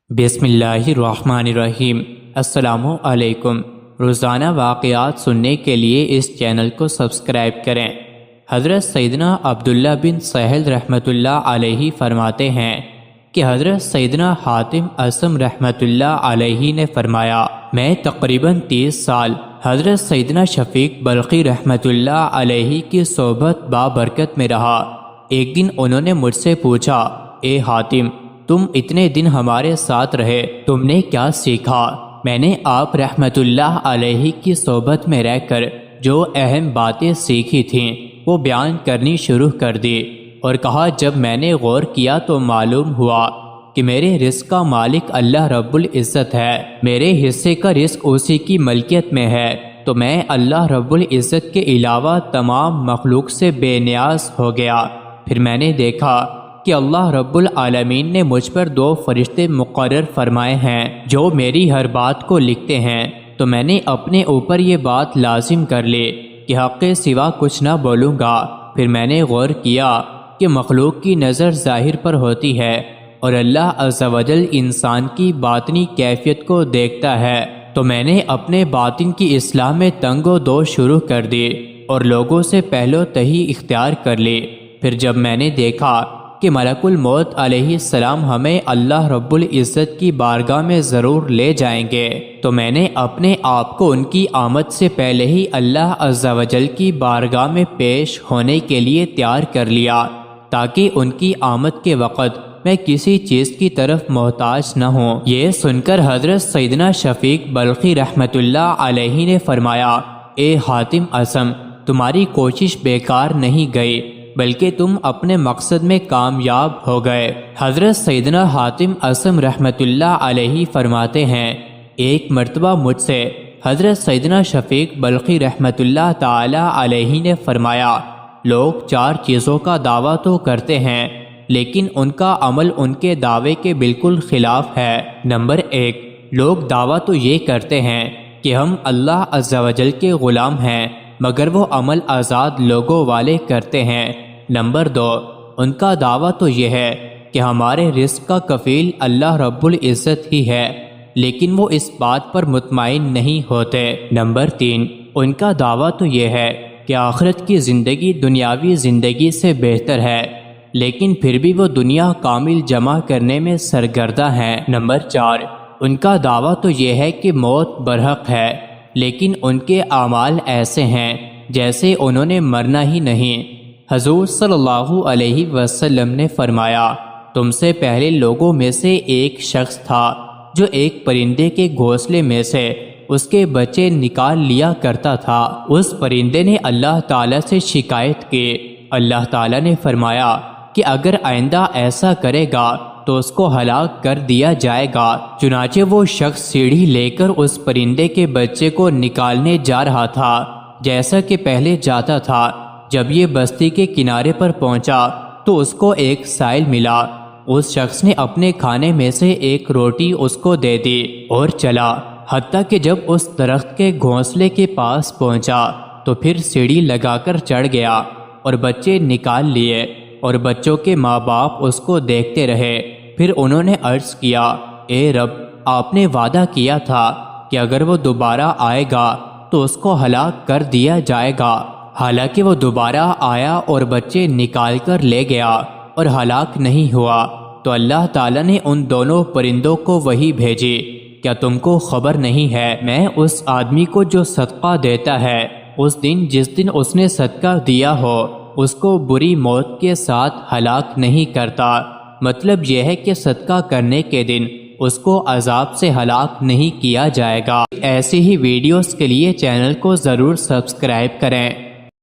بسم اللہ الرحمن الرحیم۔ السلام علیکم۔ روزانہ واقعات سننے کے لیے اس چینل کو سبسکرائب کریں۔ حضرت سیدنا عبداللہ بن سہل رحمۃ اللہ علیہ فرماتے ہیں کہ حضرت سیدنا حاتم اصم رحمۃ اللہ علیہ نے فرمایا، میں تقریباً 30 سال حضرت سیدنا شفیق بلخی رحمۃ اللہ علیہ کی صحبت بابرکت میں رہا۔ ایک دن انہوں نے مجھ سے پوچھا، اے حاتم، تم اتنے دن ہمارے ساتھ رہے، تم نے کیا سیکھا؟ میں نے آپ رحمت اللہ علیہ کی صحبت میں رہ کر جو اہم باتیں سیکھی تھیں وہ بیان کرنی شروع کر دی اور کہا، جب میں نے غور کیا تو معلوم ہوا کہ میرے رزق کا مالک اللہ رب العزت ہے، میرے حصے کا رزق اسی کی ملکیت میں ہے، تو میں اللہ رب العزت کے علاوہ تمام مخلوق سے بے نیاز ہو گیا۔ پھر میں نے دیکھا کہ اللہ رب العالمین نے مجھ پر 2 فرشتے مقرر فرمائے ہیں جو میری ہر بات کو لکھتے ہیں، تو میں نے اپنے اوپر یہ بات لازم کر لی کہ حق کے سوا کچھ نہ بولوں گا۔ پھر میں نے غور کیا کہ مخلوق کی نظر ظاہر پر ہوتی ہے اور اللہ عز و جل انسان کی باطنی کیفیت کو دیکھتا ہے، تو میں نے اپنے باطن کی اصلاح میں تنگ و دو شروع کر دی اور لوگوں سے پہلو تہی اختیار کر لی۔ پھر جب میں نے دیکھا کہ ملک الموت علیہ السلام ہمیں اللہ رب العزت کی بارگاہ میں ضرور لے جائیں گے، تو میں نے اپنے آپ کو ان کی آمد سے پہلے ہی اللہ عز و جل کی بارگاہ میں پیش ہونے کے لیے تیار کر لیا، تاکہ ان کی آمد کے وقت میں کسی چیز کی طرف محتاج نہ ہوں۔ یہ سن کر حضرت سیدنا شفیق بلخی رحمۃ اللہ علیہ نے فرمایا، اے حاتم اصم، تمہاری کوشش بیکار نہیں گئی بلکہ تم اپنے مقصد میں کامیاب ہو گئے۔ حضرت سیدنا حاتم اصم رحمۃ اللہ علیہ فرماتے ہیں، ایک مرتبہ مجھ سے حضرت سیدنا شفیق بلخی رحمۃ اللہ تعالی علیہ نے فرمایا، لوگ 4 چیزوں کا دعویٰ تو کرتے ہیں لیکن ان کا عمل ان کے دعوے کے بالکل خلاف ہے۔ نمبر 1، لوگ دعویٰ تو یہ کرتے ہیں کہ ہم اللہ عز و جل کے غلام ہیں، مگر وہ عمل آزاد لوگوں والے کرتے ہیں۔ نمبر 2، ان کا دعویٰ تو یہ ہے کہ ہمارے رزق کا کفیل اللہ رب العزت ہی ہے، لیکن وہ اس بات پر مطمئن نہیں ہوتے۔ نمبر 3، ان کا دعویٰ تو یہ ہے کہ آخرت کی زندگی دنیاوی زندگی سے بہتر ہے، لیکن پھر بھی وہ دنیا کامل جمع کرنے میں سرگردہ ہیں۔ نمبر 4، ان کا دعویٰ تو یہ ہے کہ موت برحق ہے، لیکن ان کے اعمال ایسے ہیں جیسے انہوں نے مرنا ہی نہیں۔ حضور صلی اللہ علیہ وسلم نے فرمایا، تم سے پہلے لوگوں میں سے ایک شخص تھا جو ایک پرندے کے گھونسلے میں سے اس کے بچے نکال لیا کرتا تھا۔ اس پرندے نے اللہ تعالیٰ سے شکایت کی۔ اللہ تعالیٰ نے فرمایا کہ اگر آئندہ ایسا کرے گا تو اس کو ہلاک کر دیا جائے گا۔ چنانچہ وہ شخص سیڑھی لے کر اس پرندے کے بچے کو نکالنے جا رہا تھا جیسا کہ پہلے جاتا تھا۔ جب یہ بستی کے کنارے پر پہنچا تو اس کو ایک سائل ملا۔ اس شخص نے اپنے کھانے میں سے ایک روٹی اس کو دے دی اور چلا، حتیٰ کہ جب اس درخت کے گھونسلے کے پاس پہنچا تو پھر سیڑھی لگا کر چڑھ گیا اور بچے نکال لیے، اور بچوں کے ماں باپ اس کو دیکھتے رہے۔ پھر انہوں نے عرض کیا، اے رب، آپ نے وعدہ کیا تھا کہ اگر وہ دوبارہ آئے گا تو اس کو ہلاک کر دیا جائے گا۔ حالانکہ وہ دوبارہ آیا اور بچے نکال کر لے گیا اور ہلاک نہیں ہوا، تو اللہ تعالیٰ نے ان دونوں پرندوں کو وحی بھیجی، کیا تم کو خبر نہیں ہے میں اس آدمی کو جو صدقہ دیتا ہے، اس دن جس دن اس نے صدقہ دیا ہو اس کو بری موت کے ساتھ ہلاک نہیں کرتا۔ مطلب یہ ہے کہ صدقہ کرنے کے دن اس کو عذاب سے ہلاک نہیں کیا جائے گا۔ ایسی ہی ویڈیوز کے لیے چینل کو ضرور سبسکرائب کریں۔